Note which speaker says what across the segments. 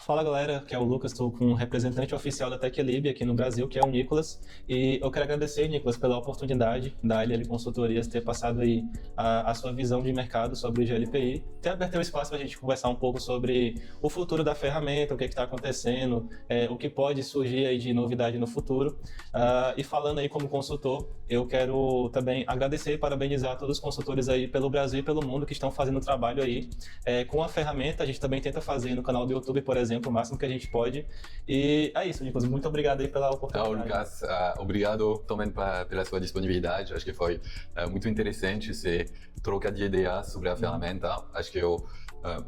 Speaker 1: Fala galera, que é o Lucas, estou com o representante oficial da TecLib aqui no Brasil, que é o Nicolas, e eu quero agradecer, Nicolas, pela oportunidade da LL Consultorias ter passado aí a sua visão de mercado sobre o GLPI, ter aberto um espaço para a gente conversar um pouco sobre o futuro da ferramenta, o que está acontecendo, o que pode surgir aí de novidade no futuro. E falando aí como consultor, eu quero também agradecer e parabenizar todos os consultores aí pelo Brasil e pelo mundo que estão fazendo trabalho aí com a ferramenta. A gente também tenta fazer no canal do YouTube, por exemplo, o máximo que a gente pode. E é isso, Nicolas. Muito obrigado aí pela oportunidade.
Speaker 2: Lucas, obrigado também pela sua disponibilidade. Acho que foi muito interessante essa troca de ideias sobre a ferramenta. Acho que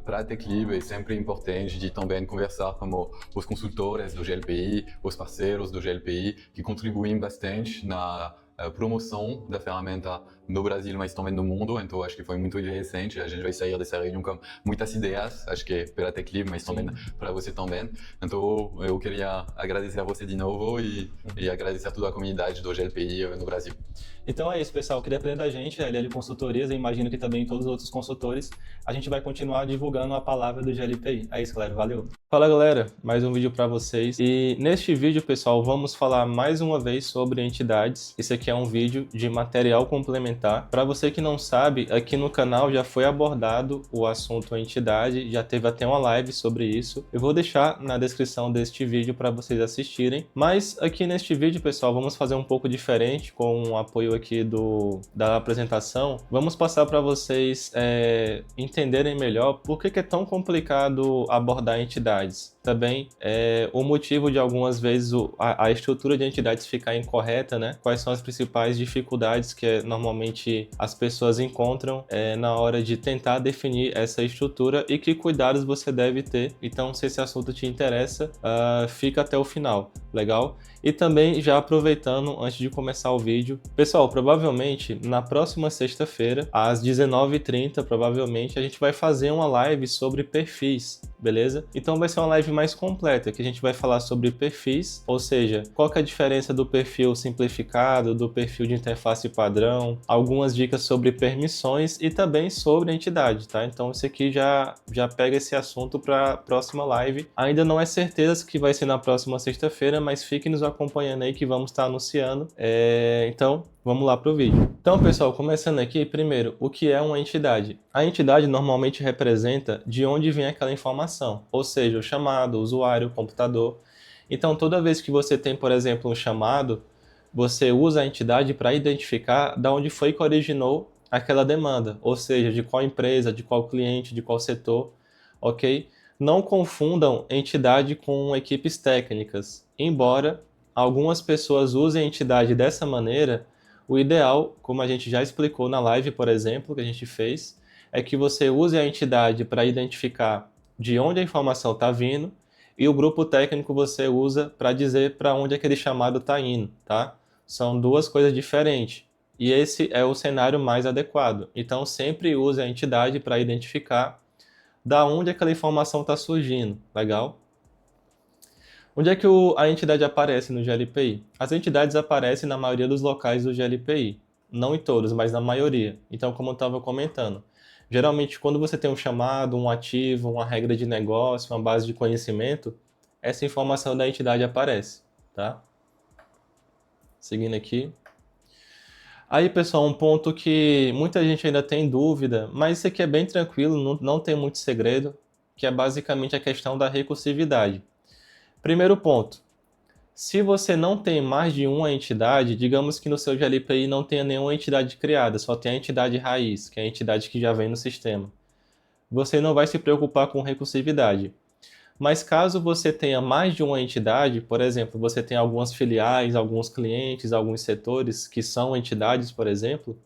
Speaker 2: para a TecLib é sempre importante de também conversar com os consultores do GLPI, os parceiros do GLPI, que contribuem bastante na promoção da ferramenta no Brasil, mas também no mundo. Então acho que foi muito interessante. A gente vai sair dessa reunião com muitas ideias, acho que pela TecLib, mas também para você também. Então eu queria agradecer a você de novo e agradecer a toda a comunidade do GLPI no Brasil.
Speaker 1: Então é isso, pessoal. Que depender da gente, a LL Consultorias, eu imagino que também todos os outros consultores, a gente vai continuar divulgando a palavra do GLPI. É isso, galera. Valeu. Fala, galera. Mais um vídeo para vocês. E neste vídeo, pessoal, vamos falar mais uma vez sobre entidades. Esse aqui é um vídeo de material complementar. Para você que não sabe, aqui no canal já foi abordado o assunto entidade, já teve até uma live sobre isso. Eu vou deixar na descrição deste vídeo para vocês assistirem. Mas aqui neste vídeo, pessoal, vamos fazer um pouco diferente com o apoio aqui da apresentação. Vamos passar para vocês entenderem melhor por que é tão complicado abordar entidades. Também o motivo de algumas vezes a estrutura de entidades ficar incorreta, né? Quais são as principais dificuldades que normalmente as pessoas encontram na hora de tentar definir essa estrutura e que cuidados você deve ter. Então, se esse assunto te interessa, fica até o final, legal? E também, já aproveitando, antes de começar o vídeo, pessoal, provavelmente na próxima sexta-feira, às 19h30, provavelmente, a gente vai fazer uma live sobre perfis, beleza? Então vai ser uma live mais completa, que a gente vai falar sobre perfis, ou seja, qual que é a diferença do perfil simplificado, do perfil de interface padrão, algumas dicas sobre permissões e também sobre a entidade, tá? Então isso aqui já pega esse assunto para a próxima live. Ainda não é certeza que vai ser na próxima sexta-feira, mas fiquem nos acompanhando aí que vamos estar anunciando. Então, vamos lá para o vídeo. Então, pessoal, começando aqui, primeiro, o que é uma entidade? A entidade normalmente representa de onde vem aquela informação, ou seja, o chamado, o usuário, o computador. Então, toda vez que você tem, por exemplo, um chamado, você usa a entidade para identificar de onde foi que originou aquela demanda, ou seja, de qual empresa, de qual cliente, de qual setor, ok? Não confundam entidade com equipes técnicas, embora algumas pessoas usem a entidade dessa maneira. O ideal, como a gente já explicou na live, por exemplo, que a gente fez, é que você use a entidade para identificar de onde a informação está vindo e o grupo técnico você usa para dizer para onde aquele chamado está indo, tá? São duas coisas diferentes e esse é o cenário mais adequado. Então, sempre use a entidade para identificar da onde aquela informação está surgindo, legal? Onde é que a entidade aparece no GLPI? As entidades aparecem na maioria dos locais do GLPI. Não em todos, mas na maioria. Então, como eu estava comentando, geralmente quando você tem um chamado, um ativo, uma regra de negócio, uma base de conhecimento, essa informação da entidade aparece, tá? Seguindo aqui. Aí, pessoal, um ponto que muita gente ainda tem dúvida, mas isso aqui é bem tranquilo, não tem muito segredo, que é basicamente a questão da recursividade. Primeiro ponto, se você não tem mais de uma entidade, digamos que no seu GLPI não tenha nenhuma entidade criada, só tem a entidade raiz, que é a entidade que já vem no sistema. Você não vai se preocupar com recursividade. Mas caso você tenha mais de uma entidade, por exemplo, você tem algumas filiais, alguns clientes, alguns setores que são entidades, por exemplo,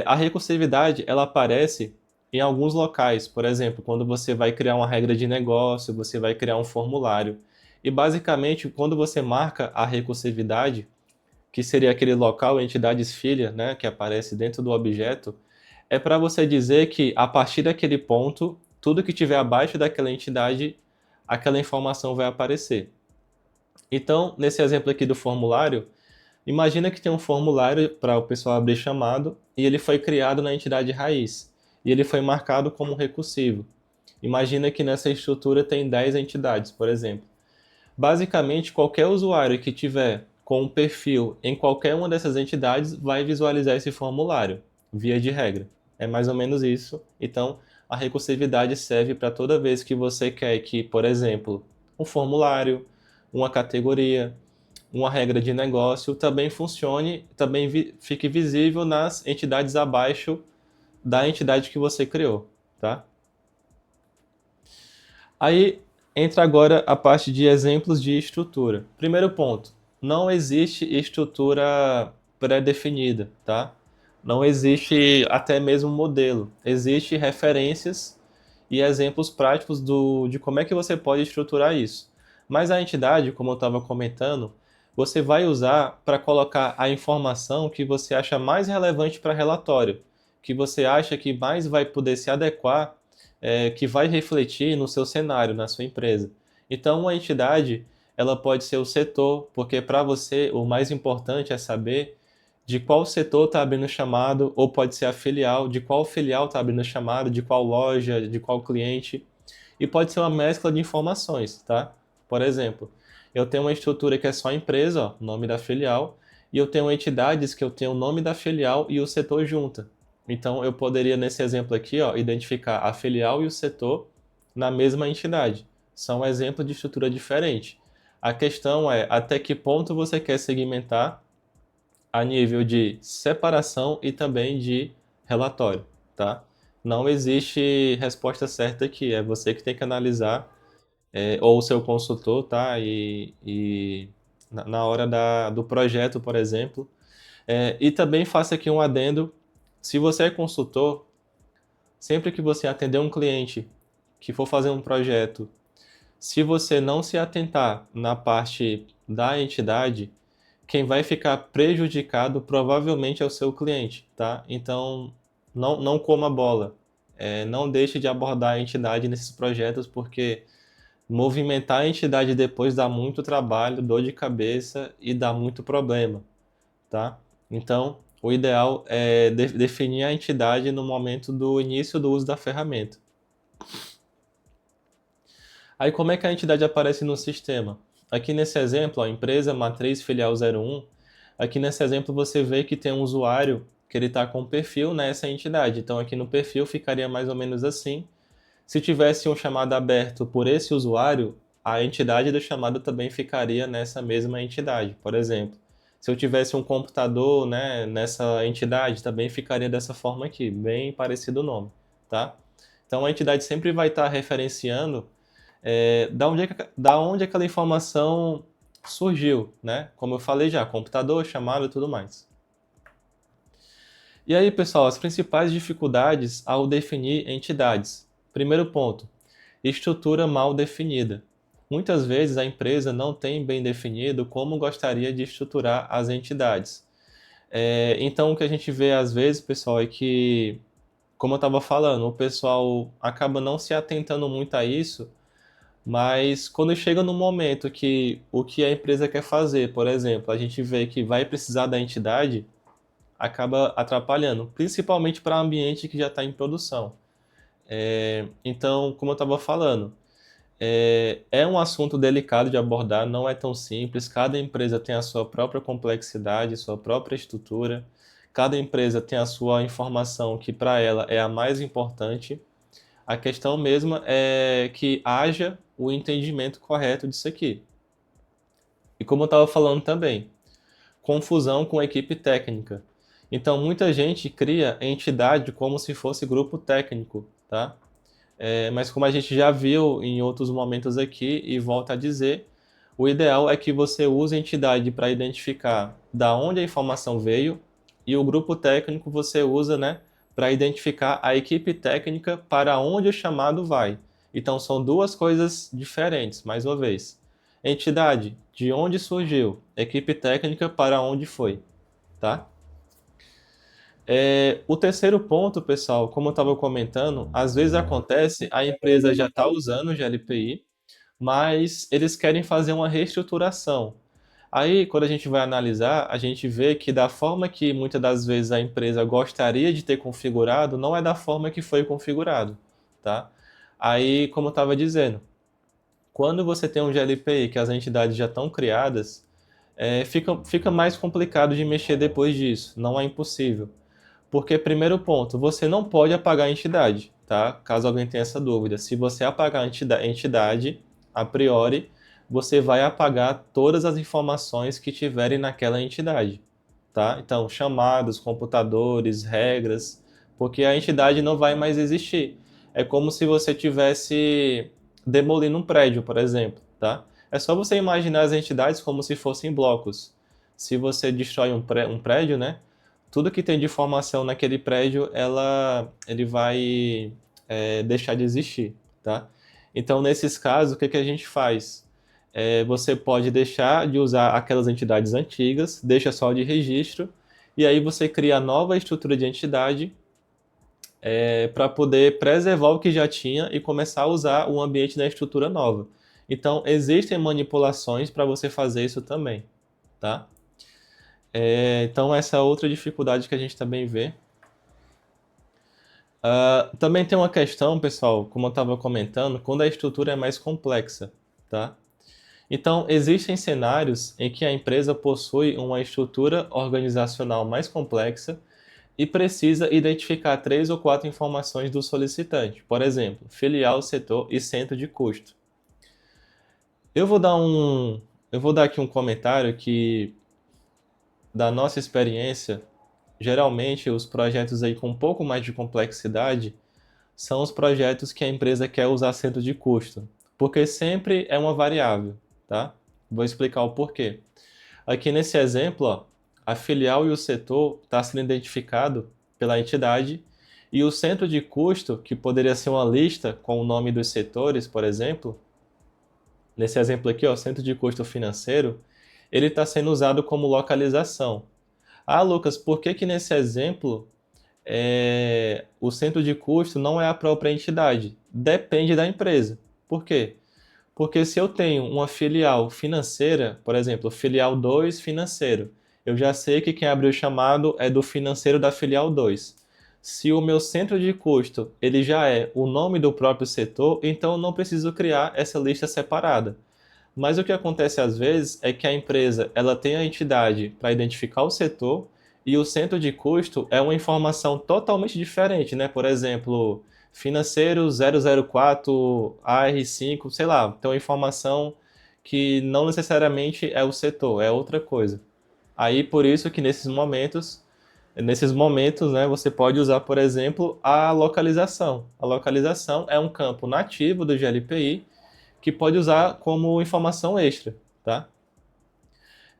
Speaker 1: a recursividade ela aparece em alguns locais, por exemplo, quando você vai criar uma regra de negócio, você vai criar um formulário. E basicamente, quando você marca a recursividade, que seria aquele local, entidades filha, né, que aparece dentro do objeto, é para você dizer que a partir daquele ponto, tudo que tiver abaixo daquela entidade, aquela informação vai aparecer. Então, nesse exemplo aqui do formulário, imagina que tem um formulário para o pessoal abrir chamado e ele foi criado na entidade raiz e ele foi marcado como recursivo. Imagina que nessa estrutura tem 10 entidades, por exemplo. Basicamente, qualquer usuário que tiver com um perfil em qualquer uma dessas entidades vai visualizar esse formulário, via de regra. É mais ou menos isso. Então, a recursividade serve para toda vez que você quer que, por exemplo, um formulário, uma categoria, uma regra de negócio também funcione, também fique visível nas entidades abaixo da entidade que você criou, tá? Aí entra agora a parte de exemplos de estrutura. Primeiro ponto, não existe estrutura pré-definida, tá? Não existe até mesmo modelo. Existe referências e exemplos práticos de como é que você pode estruturar isso. Mas a entidade, como eu estava comentando, você vai usar para colocar a informação que você acha mais relevante para relatório, que você acha que mais vai poder se adequar, que vai refletir no seu cenário, na sua empresa. Então, uma entidade, ela pode ser o setor, porque para você o mais importante é saber de qual setor está abrindo chamado, ou pode ser a filial, de qual filial está abrindo chamado, de qual loja, de qual cliente. E pode ser uma mescla de informações, tá? Por exemplo, eu tenho uma estrutura que é só empresa, ó, nome da filial, e eu tenho entidades que eu tenho o nome da filial e o setor junta. Então, eu poderia, nesse exemplo aqui, ó, identificar a filial e o setor na mesma entidade. São exemplos de estrutura diferente. A questão é até que ponto você quer segmentar a nível de separação e também de relatório, tá? Não existe resposta certa aqui, é você que tem que analisar, ou o seu consultor, tá? E na hora do projeto, por exemplo. E também faça aqui um adendo, se você é consultor, sempre que você atender um cliente que for fazer um projeto, se você não se atentar na parte da entidade, quem vai ficar prejudicado provavelmente é o seu cliente, tá? Então, não coma bola. Não deixe de abordar a entidade nesses projetos, porque movimentar a entidade depois dá muito trabalho, dor de cabeça e dá muito problema, tá? Então, o ideal é definir a entidade no momento do início do uso da ferramenta. Aí, como é que a entidade aparece no sistema? Aqui nesse exemplo, a empresa matriz filial 01, aqui nesse exemplo você vê que tem um usuário que ele está com um perfil nessa entidade. Então, aqui no perfil ficaria mais ou menos assim. Se tivesse um chamado aberto por esse usuário, a entidade do chamado também ficaria nessa mesma entidade. Por exemplo, se eu tivesse um computador, né, nessa entidade, também ficaria dessa forma aqui, bem parecido o nome, tá? Então, a entidade sempre vai estar referenciando da onde aquela informação surgiu, né? Como eu falei já, computador, chamado e tudo mais. E aí, pessoal, as principais dificuldades ao definir entidades. Primeiro ponto, estrutura mal definida. Muitas vezes a empresa não tem bem definido como gostaria de estruturar as entidades. Então, o que a gente vê às vezes, pessoal, é que, como eu estava falando, o pessoal acaba não se atentando muito a isso, mas quando chega no momento que o que a empresa quer fazer, por exemplo, a gente vê que vai precisar da entidade, acaba atrapalhando, principalmente para ambiente que já está em produção. Então, como eu estava falando, é um assunto delicado de abordar, não é tão simples. Cada empresa tem a sua própria complexidade, sua própria estrutura. Cada empresa tem a sua informação que para ela é a mais importante. A questão mesmo é que haja o entendimento correto disso aqui. E como eu estava falando também, confusão com a equipe técnica. Então, muita gente cria entidade como se fosse grupo técnico, tá? Mas como a gente já viu em outros momentos aqui, e volta a dizer, o ideal é que você use a entidade para identificar da onde a informação veio, e o grupo técnico você usa, né, para identificar a equipe técnica para onde o chamado vai. Então são duas coisas diferentes, mais uma vez. Entidade, de onde surgiu, equipe técnica para onde foi, tá? O terceiro ponto, pessoal, como eu estava comentando, às vezes acontece, a empresa já está usando o GLPI, mas eles querem fazer uma reestruturação. Aí, quando a gente vai analisar, a gente vê que da forma que muitas das vezes a empresa gostaria de ter configurado, não é da forma que foi configurado, tá? Aí, como eu estava dizendo, quando você tem um GLPI que as entidades já estão criadas, fica mais complicado de mexer depois disso. Não é impossível. Porque, primeiro ponto, você não pode apagar a entidade, tá? Caso alguém tenha essa dúvida. Se você apagar a entidade, a priori, você vai apagar todas as informações que tiverem naquela entidade, tá? Então, chamados, computadores, regras, porque a entidade não vai mais existir. É como se você tivesse demolindo um prédio, por exemplo, tá? É só você imaginar as entidades como se fossem blocos. Se você destrói um prédio, né? Tudo que tem de informação naquele prédio, ele vai deixar de existir, tá? Então, nesses casos, o que que a gente faz? Você pode deixar de usar aquelas entidades antigas, deixa só de registro, e aí você cria a nova estrutura de entidade para poder preservar o que já tinha e começar a usar o ambiente da estrutura nova. Então, existem manipulações para você fazer isso também, tá? Então, essa é outra dificuldade que a gente também vê. Também tem uma questão, pessoal, como eu estava comentando, quando a estrutura é mais complexa, tá? Então, existem cenários em que a empresa possui uma estrutura organizacional mais complexa e precisa identificar 3 ou 4 informações do solicitante. Por exemplo, filial, setor e centro de custo. Eu vou dar eu vou dar aqui um comentário que, da nossa experiência, geralmente os projetos aí com um pouco mais de complexidade são os projetos que a empresa quer usar centro de custo, porque sempre é uma variável, tá? Vou explicar o porquê. Aqui nesse exemplo, ó, a filial e o setor está sendo identificado pela entidade e o centro de custo, que poderia ser uma lista com o nome dos setores, por exemplo, nesse exemplo aqui, ó, centro de custo financeiro, ele está sendo usado como localização. Ah, Lucas, por que que nesse exemplo o centro de custo não é a própria entidade? Depende da empresa. Por quê? Porque se eu tenho uma filial financeira, por exemplo, filial 2 financeiro, eu já sei que quem abriu o chamado é do financeiro da filial 2. Se o meu centro de custo ele já é o nome do próprio setor, então eu não preciso criar essa lista separada. Mas o que acontece às vezes é que a empresa ela tem a entidade para identificar o setor e o centro de custo é uma informação totalmente diferente, né? Por exemplo, financeiro 004 AR5, sei lá, tem uma informação que não necessariamente é o setor, é outra coisa. Aí por isso que nesses momentos, né, você pode usar, por exemplo, a localização. A localização é um campo nativo do GLPI que pode usar como informação extra, tá?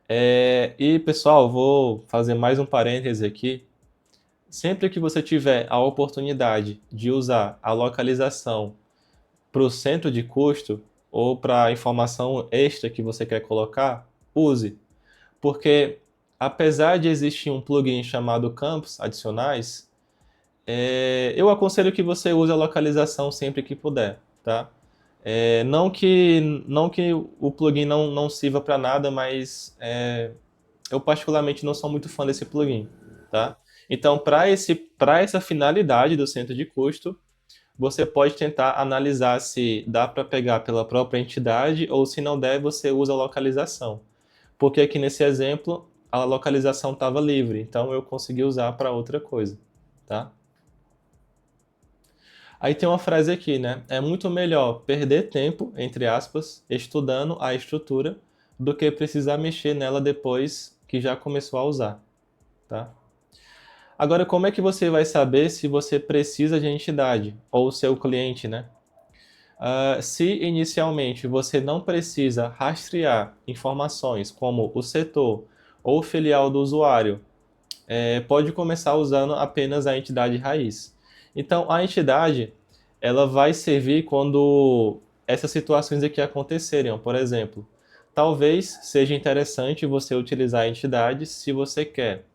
Speaker 1: E pessoal, vou fazer mais um parêntese aqui. Sempre que você tiver a oportunidade de usar a localização para o centro de custo ou para a informação extra que você quer colocar, use. Porque apesar de existir um plugin chamado campos adicionais, eu aconselho que você use a localização sempre que puder, tá? Não que o plugin não sirva para nada, mas eu particularmente não sou muito fã desse plugin, tá? Então, para essa finalidade do centro de custo, você pode tentar analisar se dá para pegar pela própria entidade ou se não der, você usa a localização. Porque aqui nesse exemplo, a localização estava livre, então eu consegui usar para outra coisa, tá? Aí tem uma frase aqui, né? É muito melhor perder tempo, entre aspas, estudando a estrutura do que precisar mexer nela depois que já começou a usar, tá? Agora, como é que você vai saber se você precisa de entidade ou o seu cliente, né? Se inicialmente você não precisa rastrear informações como o setor ou filial do usuário, pode começar usando apenas a entidade raiz. Então, a entidade ela vai servir quando essas situações aqui acontecerem. Ó. Por exemplo, talvez seja interessante você utilizar a entidade se você quer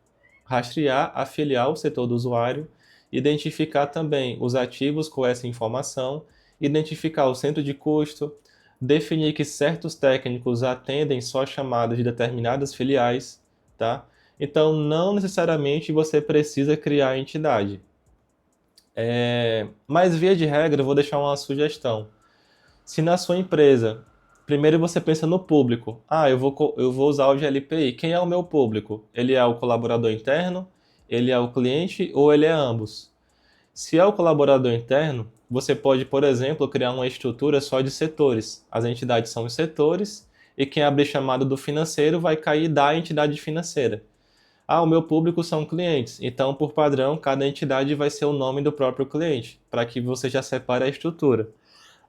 Speaker 1: rastrear, afiliar o setor do usuário, identificar também os ativos com essa informação, identificar o centro de custo, definir que certos técnicos atendem só chamadas de determinadas filiais, tá? Então, não necessariamente você precisa criar a entidade. Mas, via de regra, eu vou deixar uma sugestão. Se na sua empresa, primeiro você pensa no público. Ah, eu vou usar o GLPI. Quem é o meu público? Ele é o colaborador interno? Ele é o cliente? Ou ele é ambos? Se é o colaborador interno, você pode, por exemplo, criar uma estrutura só de setores. As entidades são os setores e quem abrir chamada do financeiro vai cair da entidade financeira. Ah, o meu público são clientes. Então, por padrão, cada entidade vai ser o nome do próprio cliente, para que você já separe a estrutura.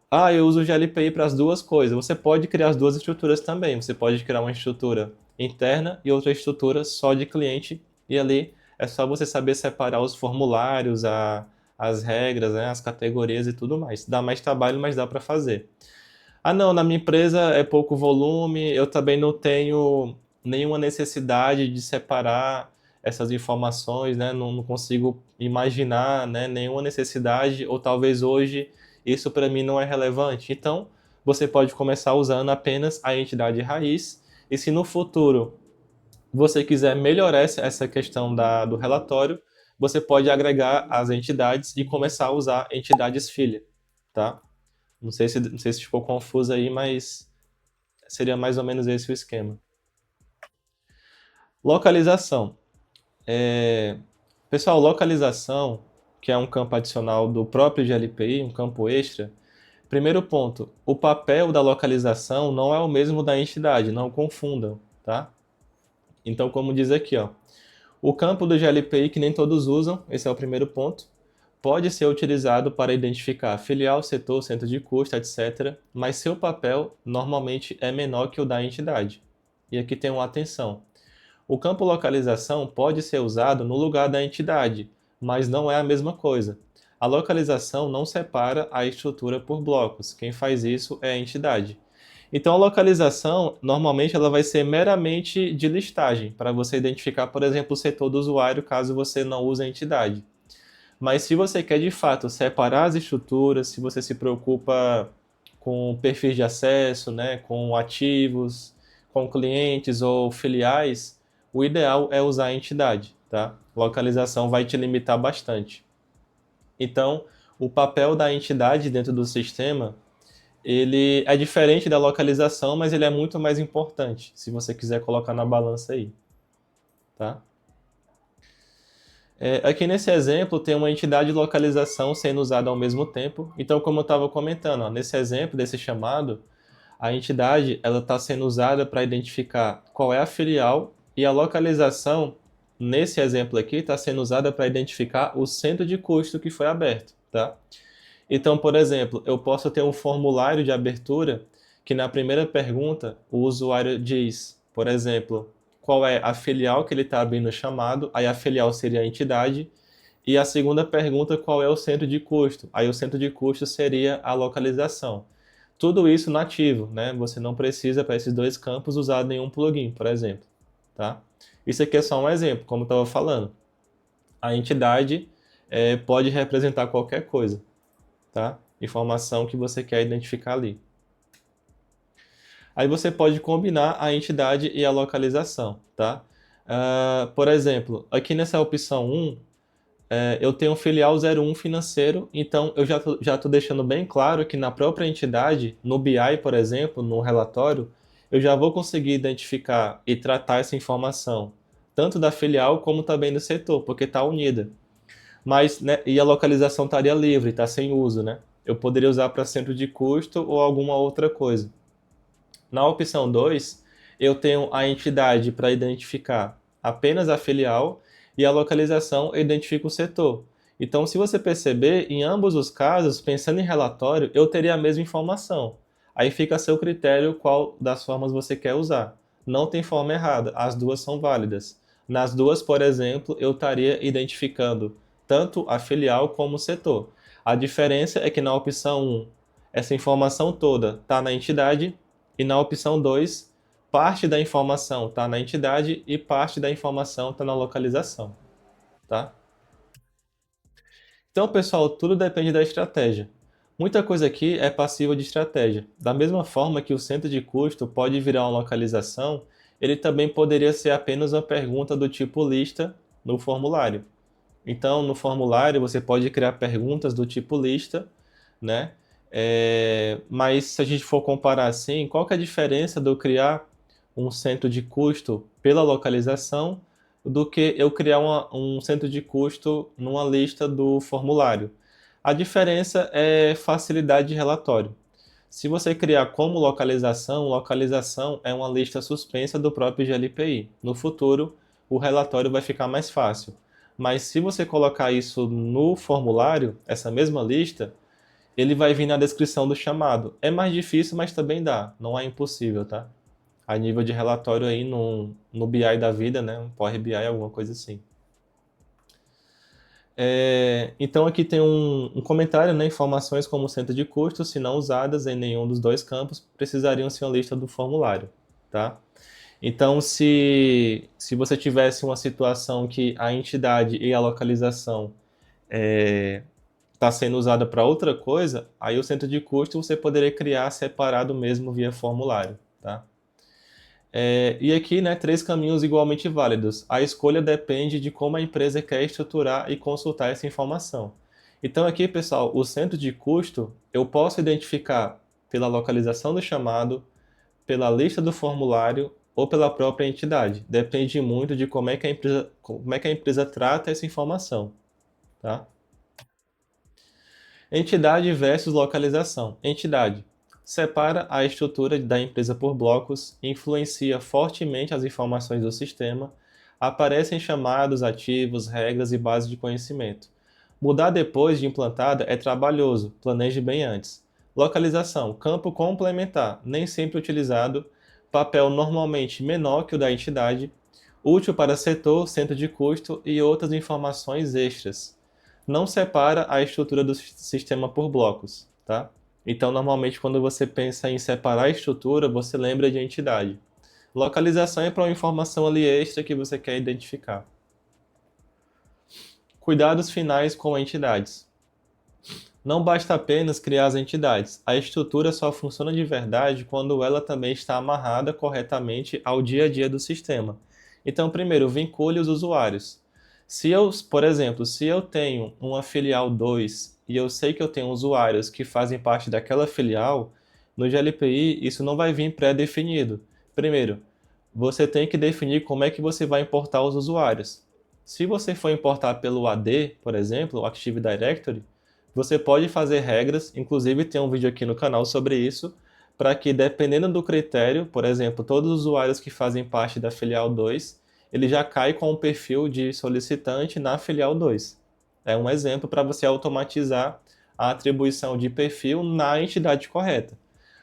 Speaker 1: Ah, eu uso o GLPI para as duas coisas. Você pode criar as duas estruturas também. Você pode criar uma estrutura interna e outra estrutura só de cliente. E ali é só você saber separar os formulários, as regras, né, as categorias e tudo mais. Dá mais trabalho, mas dá para fazer. Ah, não, na minha empresa é pouco volume, eu também não tenho nenhuma necessidade de separar essas informações, né? Não consigo imaginar, né, nenhuma necessidade, ou talvez hoje isso para mim não é relevante. Então, você pode começar usando apenas a entidade raiz, e se no futuro você quiser melhorar essa questão do relatório, você pode agregar as entidades e começar a usar entidades filha, tá? Não sei se ficou confuso aí, mas seria mais ou menos esse o esquema. Localização. É, Pessoal, localização, que é um campo adicional do próprio GLPI, um campo extra. Primeiro ponto, o papel da localização não é o mesmo da entidade, não confundam, tá? Então, como diz aqui, ó, o campo do GLPI que nem todos usam, esse é o primeiro ponto, pode ser utilizado para identificar filial, setor, centro de custo, etc., mas seu papel normalmente é menor que o da entidade. E aqui tem uma atenção. O campo localização pode ser usado no lugar da entidade, mas não é a mesma coisa. A localização não separa a estrutura por blocos. Quem faz isso é a entidade. Então, a localização, normalmente, ela vai ser meramente de listagem, para você identificar, por exemplo, o setor do usuário, caso você não use a entidade. Mas se você quer de fato separar as estruturas, se você se preocupa com perfis de acesso, né, com ativos, com clientes ou filiais, o ideal é usar a entidade, tá? Localização vai te limitar bastante. Então, o papel da entidade dentro do sistema, ele é diferente da localização, mas ele é muito mais importante, se você quiser colocar na balança aí, tá? Aqui nesse exemplo tem uma entidade de localização sendo usada ao mesmo tempo. Então, como eu estava comentando, ó, nesse exemplo desse chamado, a entidade ela está sendo usada para identificar qual é a filial e a localização, nesse exemplo aqui, está sendo usada para identificar o centro de custo que foi aberto, tá? Então, por exemplo, eu posso ter um formulário de abertura que na primeira pergunta o usuário diz, por exemplo, qual é a filial que ele está abrindo o chamado, aí a filial seria a entidade, e a segunda pergunta, qual é o centro de custo? Aí o centro de custo seria a localização. Tudo isso nativo, né? Você não precisa, para esses dois campos, usar nenhum plugin, por exemplo, tá? Isso aqui é só um exemplo, como eu estava falando. A entidade pode representar qualquer coisa, tá? Informação que você quer identificar ali. Aí você pode combinar a entidade e a localização, tá? Por exemplo, aqui nessa opção 1, eu tenho um filial 01 financeiro, então eu já tô deixando bem claro que na própria entidade, no BI, por exemplo, no relatório, eu já vou conseguir identificar e tratar essa informação, tanto da filial como também do setor, porque está unida. Mas, né, e a localização estaria livre, está sem uso, né? Eu poderia usar para centro de custo ou alguma outra coisa. Na opção 2, eu tenho a entidade para identificar apenas a filial e a localização eu identifico o setor. Então, se você perceber, em ambos os casos, pensando em relatório, eu teria a mesma informação. Aí fica a seu critério qual das formas você quer usar. Não tem forma errada, as duas são válidas. Nas duas, por exemplo, eu estaria identificando tanto a filial como o setor. A diferença é que na opção 1, essa informação toda está na entidade, e na opção 2, parte da informação está na entidade e parte da informação está na localização, tá? Então, pessoal, tudo depende da estratégia. Muita coisa aqui é passível de estratégia. Da mesma forma que o centro de custo pode virar uma localização, ele também poderia ser apenas uma pergunta do tipo lista no formulário. Então, no formulário, você pode criar perguntas do tipo lista, né? Mas se a gente for comparar assim, qual que é a diferença de eu criar um centro de custo pela localização do que eu criar um centro de custo numa lista do formulário? A diferença é facilidade de relatório. Se você criar como localização, localização é uma lista suspensa do próprio GLPI. No futuro, o relatório vai ficar mais fácil. Mas se você colocar isso no formulário, essa mesma lista, ele vai vir na descrição do chamado. É mais difícil, mas também dá. Não é impossível, tá? A nível de relatório aí no BI da vida, né? Um Power BI, alguma coisa assim. Então aqui tem um comentário, né? Informações como centro de custos, se não usadas em nenhum dos dois campos, precisariam ser uma lista do formulário, tá? Então, se você tivesse uma situação que a entidade e a localização está sendo usada para outra coisa, aí o centro de custo você poderia criar separado mesmo via formulário, tá? E aqui, né, 3 caminhos igualmente válidos. A escolha depende de como a empresa quer estruturar e consultar essa informação. Então aqui, pessoal, o centro de custo eu posso identificar pela localização do chamado, pela lista do formulário ou pela própria entidade. Depende muito de como é que a empresa trata essa informação, tá? Entidade versus localização. Entidade. Separa a estrutura da empresa por blocos, influencia fortemente as informações do sistema, aparecem chamados, ativos, regras e bases de conhecimento. Mudar depois de implantada é trabalhoso, planeje bem antes. Localização. Campo complementar, nem sempre utilizado, papel normalmente menor que o da entidade, útil para setor, centro de custo e outras informações extras. Não separa a estrutura do sistema por blocos, tá? Então, normalmente, quando você pensa em separar a estrutura, você lembra de entidade. Localização é para uma informação ali extra que você quer identificar. Cuidados finais com entidades. Não basta apenas criar as entidades. A estrutura só funciona de verdade quando ela também está amarrada corretamente ao dia a dia do sistema. Então, primeiro, vincule os usuários. Por exemplo, se eu tenho uma filial 2 e eu sei que eu tenho usuários que fazem parte daquela filial, no GLPI isso não vai vir pré-definido. Primeiro, você tem que definir como é que você vai importar os usuários. Se você for importar pelo AD, por exemplo, o Active Directory, você pode fazer regras, inclusive tem um vídeo aqui no canal sobre isso, para que dependendo do critério, por exemplo, todos os usuários que fazem parte da filial 2, ele já cai com o perfil de solicitante na filial 2. É um exemplo para você automatizar a atribuição de perfil na entidade correta.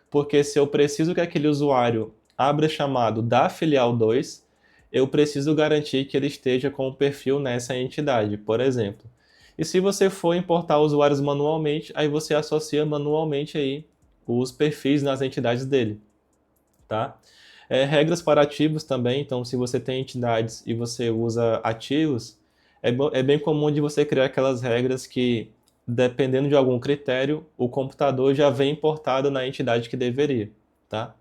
Speaker 1: Porque se eu preciso que aquele usuário abra chamado da filial 2, eu preciso garantir que ele esteja com o perfil nessa entidade, por exemplo. E se você for importar usuários manualmente, aí você associa manualmente aí os perfis nas entidades dele, tá? Regras para ativos também, então se você tem entidades e você usa ativos, é bem comum de você criar aquelas regras que, dependendo de algum critério, o computador já vem importado na entidade que deveria, tá?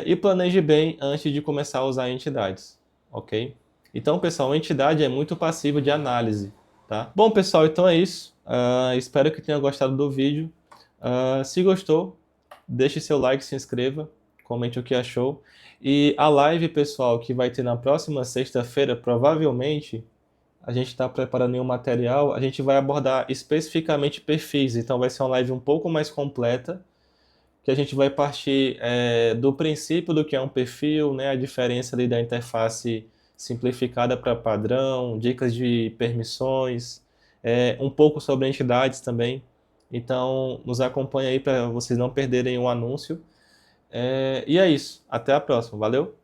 Speaker 1: E planeje bem antes de começar a usar entidades, ok? Então, pessoal, a entidade é muito passiva de análise, tá? Bom, pessoal, então é isso. Espero que tenha gostado do vídeo. Se gostou, deixe seu like, se inscreva, comente o que achou. E a live, pessoal, que vai ter na próxima sexta-feira, provavelmente, a gente está preparando um material, a gente vai abordar especificamente perfis, então vai ser uma live um pouco mais completa, que a gente vai partir do princípio do que é um perfil, né, a diferença ali da interface simplificada para padrão, dicas de permissões, um pouco sobre entidades também. Então, nos acompanhe aí para vocês não perderem o anúncio. E é isso. Até a próxima. Valeu!